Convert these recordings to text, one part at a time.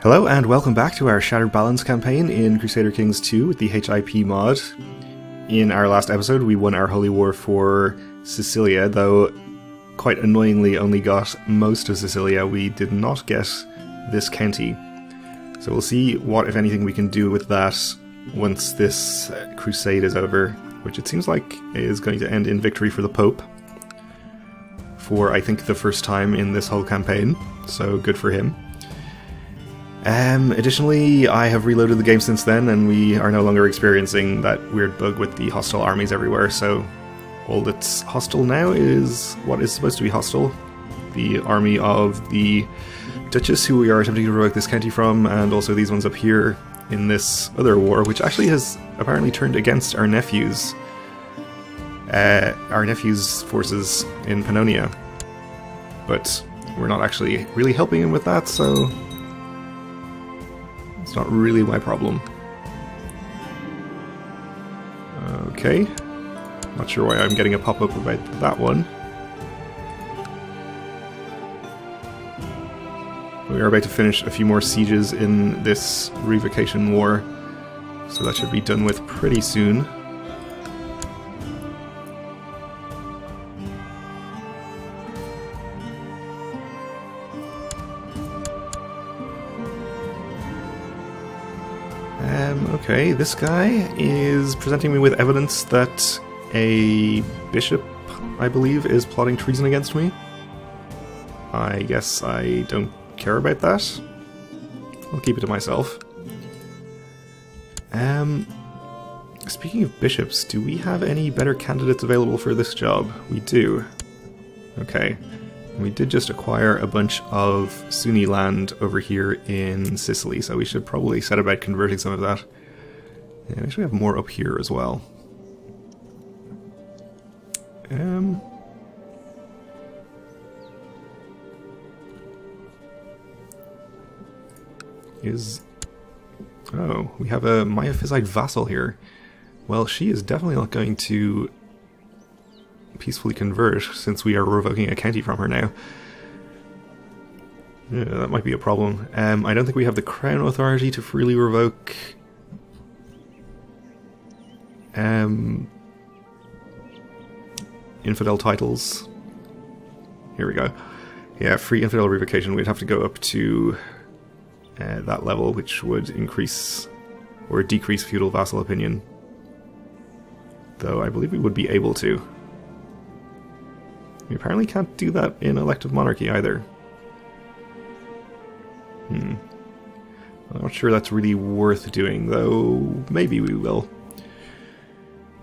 Hello and welcome back to our Shattered Balance campaign in Crusader Kings 2 with the HIP mod. In our last episode we won our holy war for Sicilia, though quite annoyingly only got most of Sicilia. We did not get this county. So we'll see what, if anything, we can do with that once this crusade is over, which it seems like is going to end in victory for the Pope. For, I think, the first time in this whole campaign, so good for him. Additionally, I have reloaded the game since then, and we are no longer experiencing that weird bug with the hostile armies everywhere, so all that's hostile now is what is supposed to be hostile. The army of the Duchess, who we are attempting to revoke this county from, and also these ones up here in this other war, which actually has apparently turned against our nephew's forces in Pannonia. But we're not actually really helping him with that, so it's not really my problem. Okay. Not sure why I'm getting a pop-up about that one. We are about to finish a few more sieges in this revocation war, so that should be done with pretty soon. Okay, this guy is presenting me with evidence that a bishop, I believe, is plotting treason against me. I guess I don't care about that. I'll keep it to myself. Speaking of bishops, do we have any better candidates available for this job? We do. Okay. We did just acquire a bunch of Sunni land over here in Sicily, so we should probably set about converting some of that. And we actually have more up here as well. Oh, we have a Miaphysite vassal here. Well, she is definitely not going to peacefully convert, since we are revoking a county from her now. Yeah, that might be a problem. I don't think we have the crown authority to freely revoke infidel titles. Here we go. Yeah, free infidel revocation, we'd have to go up to that level, which would increase or decrease feudal vassal opinion. Though I believe we would be able to. We apparently can't do that in elective monarchy either. I'm not sure that's really worth doing, though maybe we will.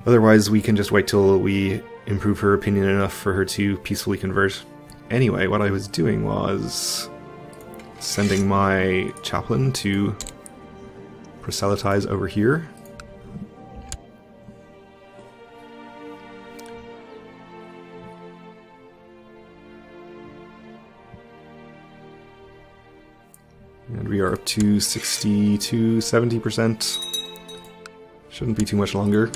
Otherwise, we can just wait till we improve her opinion enough for her to peacefully convert. Anyway, what I was doing was sending my chaplain to proselytize over here. And we are up to 60 to 70%. Shouldn't be too much longer.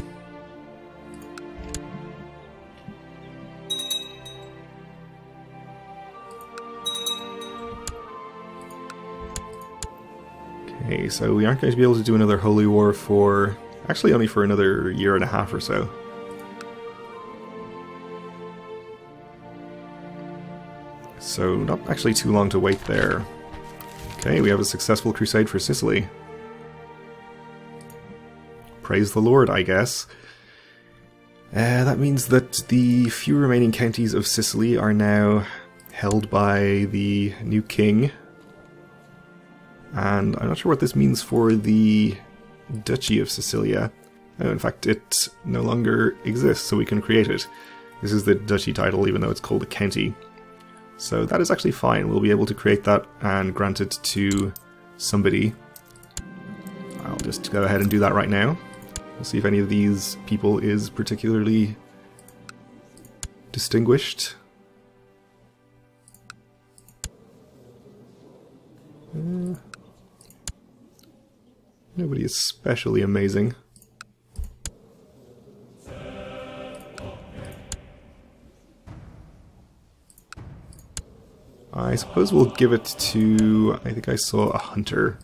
Okay, so we aren't going to be able to do another holy war for... actually only for another year and a half or so. So not actually too long to wait there. Okay, we have a successful crusade for Sicily. Praise the Lord, I guess. That means that the few remaining counties of Sicily are now held by the new king. And I'm not sure what this means for the Duchy of Sicilia. Oh, in fact, it no longer exists, so we can create it. This is the duchy title, even though it's called a county. So that is actually fine. We'll be able to create that and grant it to somebody. I'll just go ahead and do that right now. We'll see if any of these people is particularly distinguished. Nobody especially amazing. I suppose we'll give it to... I think I saw a hunter.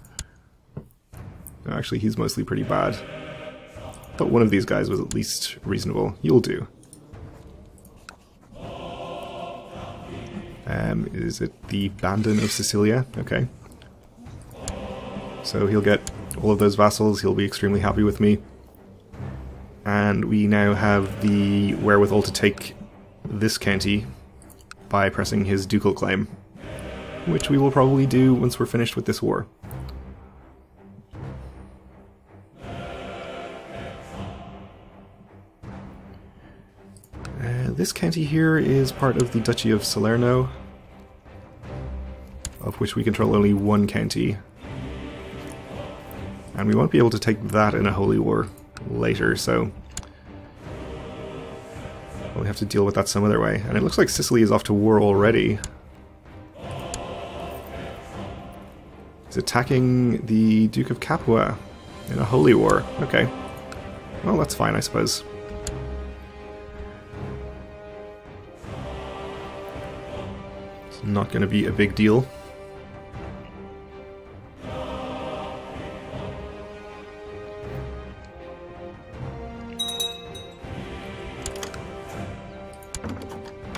No, actually, he's mostly pretty bad. I thought one of these guys was at least reasonable. You'll do. Is it the Bandon of Sicilia? Okay. So he'll get all of those vassals, he'll be extremely happy with me. And we now have the wherewithal to take this county by pressing his ducal claim, which we will probably do once we're finished with this war. This county here is part of the Duchy of Salerno, of which we control only one county. And we won't be able to take that in a holy war later, so we'll have to deal with that some other way. And it looks like Sicily is off to war already. He's attacking the Duke of Capua in a holy war. Okay. Well, that's fine, I suppose. It's not going to be a big deal.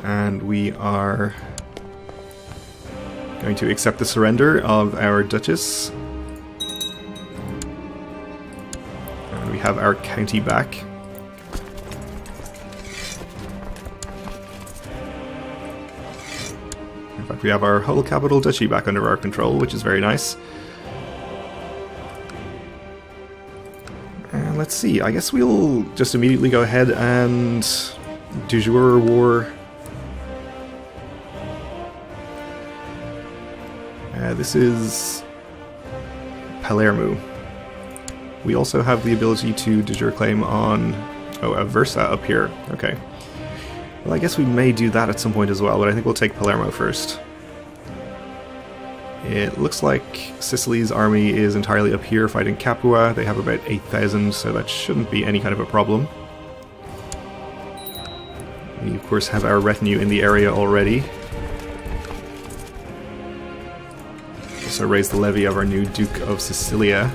And we are going to accept the surrender of our Duchess. And we have our county back. In fact, we have our whole capital duchy back under our control, which is very nice. And let's see, I guess we'll just immediately go ahead and de jure war. This is Palermo. We also have the ability to de jure claim on Aversa up here. Okay. Well, I guess we may do that at some point as well, but I think we'll take Palermo first. It looks like Sicily's army is entirely up here fighting Capua. They have about 8,000, so that shouldn't be any kind of a problem. We, of course, have our retinue in the area already. Also raise the levy of our new Duke of Sicilia.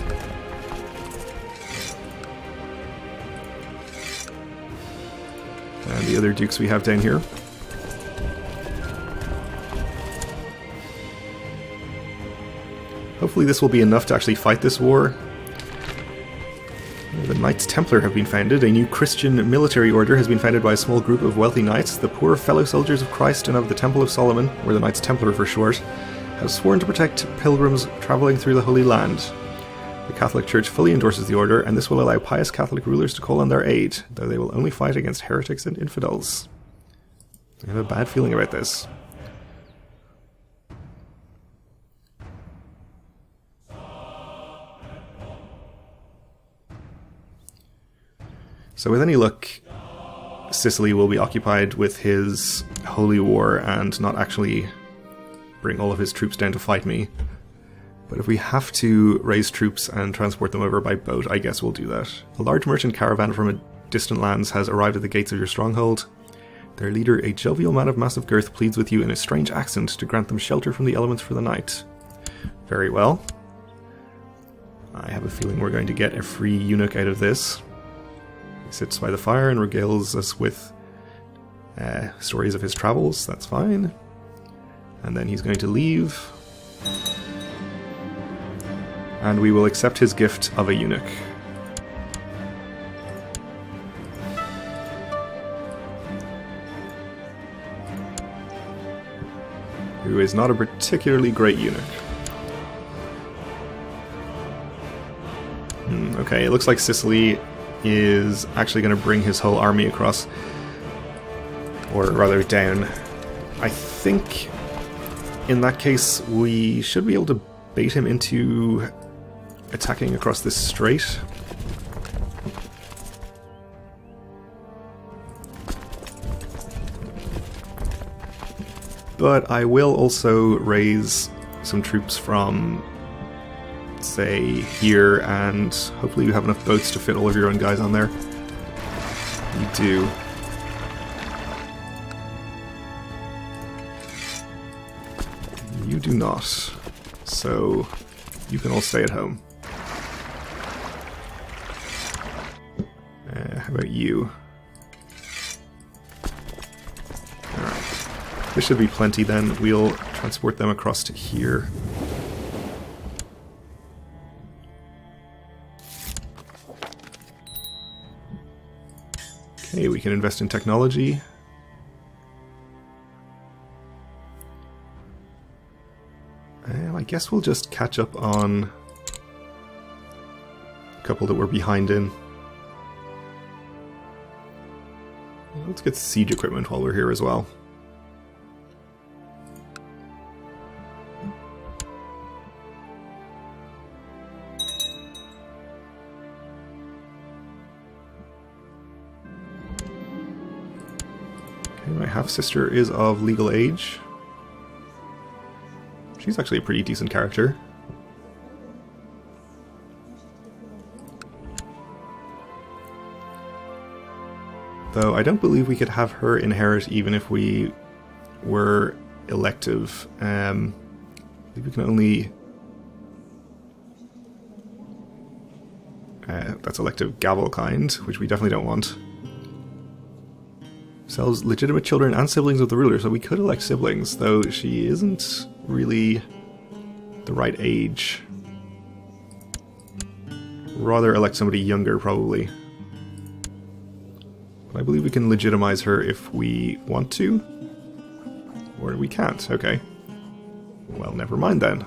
And the other dukes we have down here. Hopefully this will be enough to actually fight this war. The Knights Templar have been founded. A new Christian military order has been founded by a small group of wealthy knights. The poor fellow soldiers of Christ and of the Temple of Solomon, or the Knights Templar for short, have sworn to protect pilgrims travelling through the Holy Land. The Catholic Church fully endorses the order, and this will allow pious Catholic rulers to call on their aid, though they will only fight against heretics and infidels. I have a bad feeling about this. So with any luck, Sicily will be occupied with his holy war and not actually bring all of his troops down to fight me. But if we have to raise troops and transport them over by boat, I guess we'll do that. A large merchant caravan from distant lands has arrived at the gates of your stronghold. Their leader, a jovial man of massive girth, pleads with you in a strange accent to grant them shelter from the elements for the night. Very well. I have a feeling we're going to get a free eunuch out of this. He sits by the fire and regales us with stories of his travels. That's fine. And then he's going to leave. And we will accept his gift of a eunuch. Who is not a particularly great eunuch. Okay, it looks like Sicily is actually going to bring his whole army across. Or rather down. I think in that case we should be able to bait him into attacking across this strait. But I will also raise some troops from, say, here, and hopefully you have enough boats to fit all of your own guys on there. You do. do not. So you can all stay at home. How about you? Alright. This should be plenty then. We'll transport them across to here. Okay, we can invest in technology. I guess we'll just catch up on a couple that we're behind in. Let's get siege equipment while we're here as well. Okay, my half-sister is of legal age. She's actually a pretty decent character. Though I don't believe we could have her inherit even if we were elective. I think we can only... that's elective gavel kind, which we definitely don't want. Sells legitimate children and siblings of the ruler, so we could elect siblings, though she isn't really the right age. Rather elect somebody younger, probably. But I believe we can legitimize her if we want to. Or we can't, okay. Well, never mind then.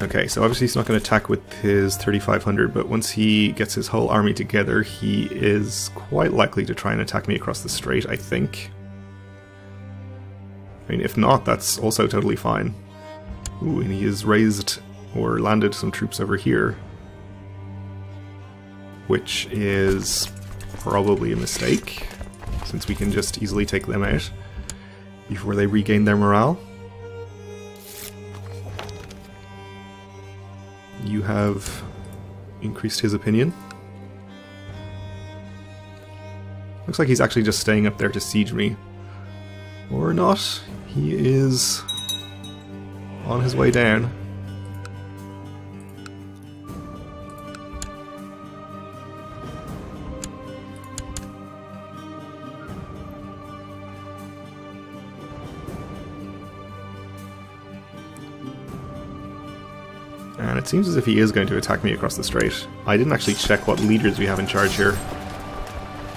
Okay, so obviously he's not going to attack with his 3,500, but once he gets his whole army together, he is quite likely to try and attack me across the strait, I think. I mean, if not, that's also totally fine. Ooh, and he has raised or landed some troops over here. Which is probably a mistake, since we can just easily take them out before they regain their morale. You have increased his opinion. Looks like he's actually just staying up there to siege me. Or not. He is on his way down. And it seems as if he is going to attack me across the strait. I didn't actually check what leaders we have in charge here.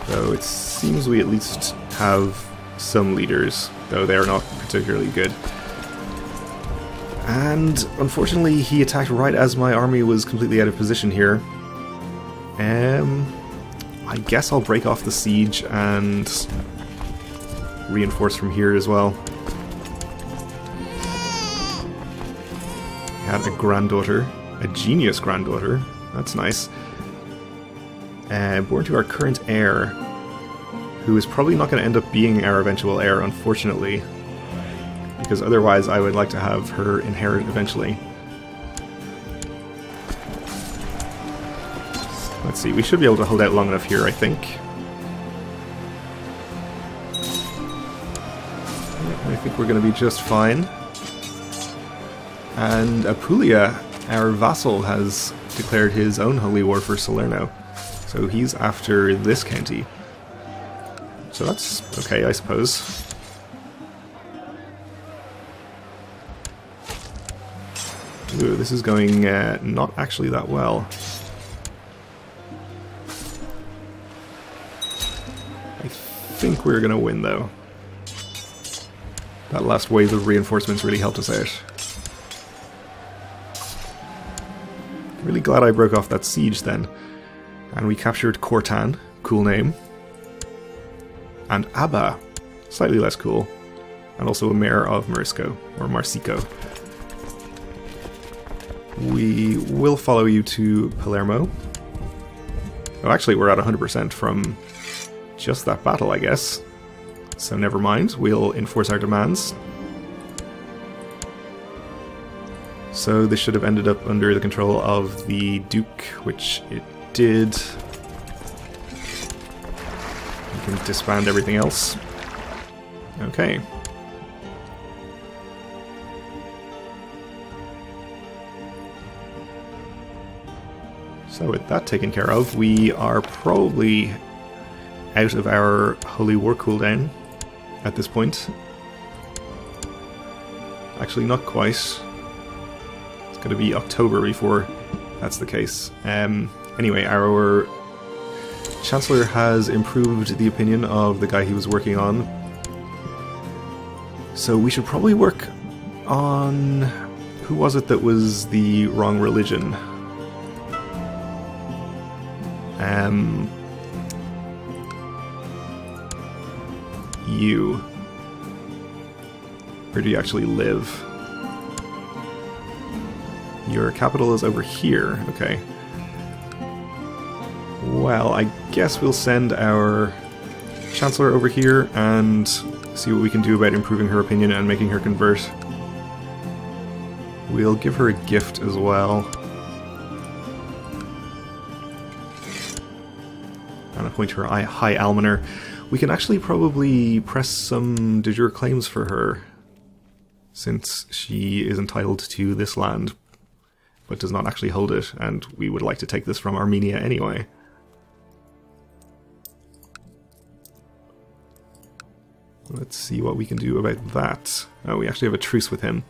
So it seems we at least have some leaders, though they are not particularly good. And unfortunately he attacked right as my army was completely out of position here. I guess I'll break off the siege and reinforce from here as well. Had a granddaughter, a genius granddaughter, that's nice. Born to our current heir, who is probably not going to end up being our eventual heir, unfortunately, because otherwise I would like to have her inherit eventually. Let's see, we should be able to hold out long enough here, I think. I think we're going to be just fine. And Apulia, our vassal, has declared his own holy war for Salerno. So he's after this county. So that's okay, I suppose. Ooh, this is going not actually that well. I think we're going to win, though. That last wave of reinforcements really helped us out. Really glad I broke off that siege then. And we captured Cortan, cool name. And Abba, slightly less cool. And also a mayor of Marisco, or Marsico. We will follow you to Palermo. Oh, actually we're at 100% from just that battle, I guess. So never mind, we'll enforce our demands. So this should have ended up under the control of the Duke, which it did. can disband everything else. Okay. So with that taken care of, we are probably out of our Holy War cooldown at this point. Actually, not quite. It's going to be October before that's the case. Anyway, our Chancellor has improved the opinion of the guy he was working on. So we should probably work on... who was it that was the wrong religion? You. Where do you actually live? Your capital is over here, okay. Well, I guess we'll send our Chancellor over here and see what we can do about improving her opinion and making her convert. We'll give her a gift as well. And appoint her High Almoner. We can actually probably press some de jure claims for her, since she is entitled to this land, but does not actually hold it, and we would like to take this from Armenia anyway. Let's see what we can do about that. Oh, we actually have a truce with him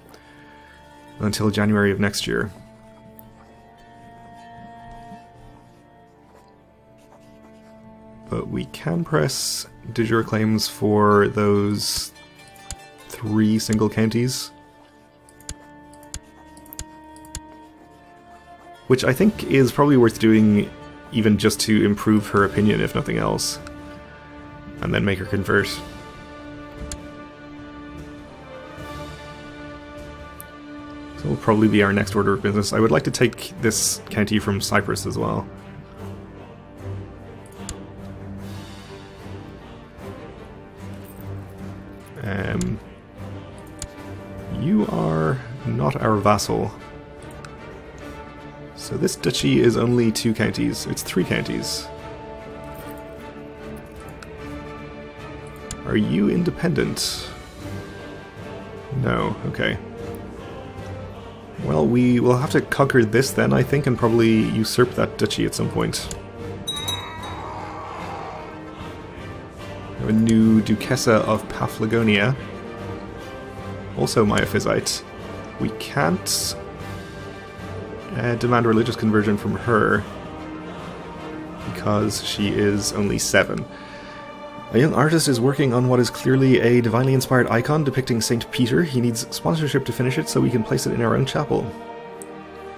until January of next year. But we can press de jure claims for those 3 single counties. Which I think is probably worth doing even just to improve her opinion, if nothing else. And then make her convert. So will probably be our next order of business. I would like to take this county from Cyprus as well. You are not our vassal. So this duchy is only 2 counties. It's 3 counties. Are you independent? No, okay. Well, we will have to conquer this then, I think, and probably usurp that duchy at some point. We have a new Duchessa of Paphlagonia. Also Miaphysite. We can't demand religious conversion from her because she is only 7. A young artist is working on what is clearly a divinely inspired icon depicting Saint Peter. He needs sponsorship to finish it so we can place it in our own chapel.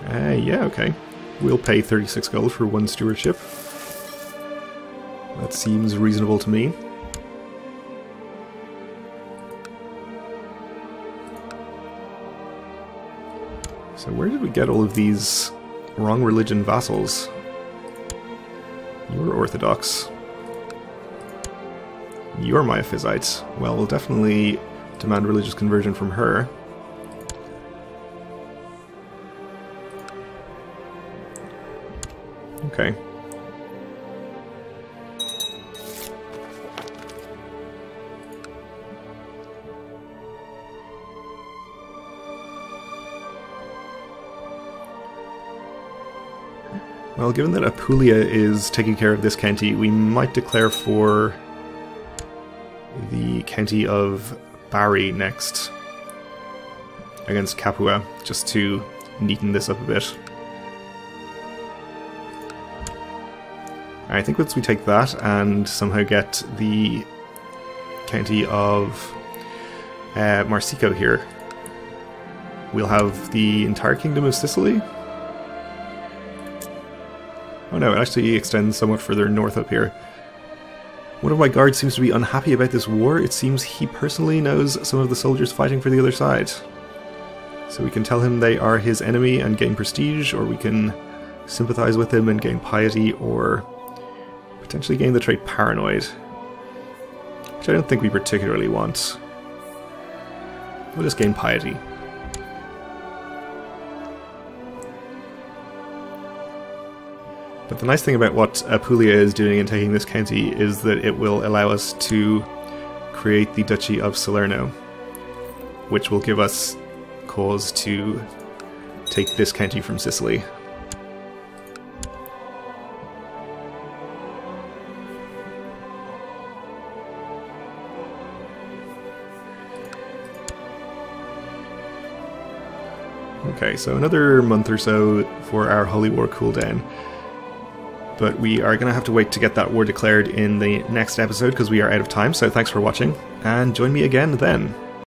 Yeah, okay. We'll pay 36 gold for 1 stewardship. That seems reasonable to me. So where did we get all of these wrong religion vassals? You're Orthodox. You're Miaphysite. Well, we'll definitely demand religious conversion from her. Okay. Well, given that Apulia is taking care of this county, we might declare for the county of Bari next against Capua, just to neaten this up a bit. I think once we take that and somehow get the county of Marsico here, we'll have the entire kingdom of Sicily. Oh no, it actually extends somewhat further north up here. One of my guards seems to be unhappy about this war. It seems he personally knows some of the soldiers fighting for the other side. So we can tell him they are his enemy and gain prestige, or we can sympathize with him and gain piety, or potentially gain the trait paranoid, which I don't think we particularly want. We'll just gain piety. But the nice thing about what Apulia is doing in taking this county is that it will allow us to create the Duchy of Salerno, which will give us cause to take this county from Sicily. Okay, so another month or so for our Holy War cooldown. But we are going to have to wait to get that war declared in the next episode because we are out of time, so thanks for watching, and join me again then.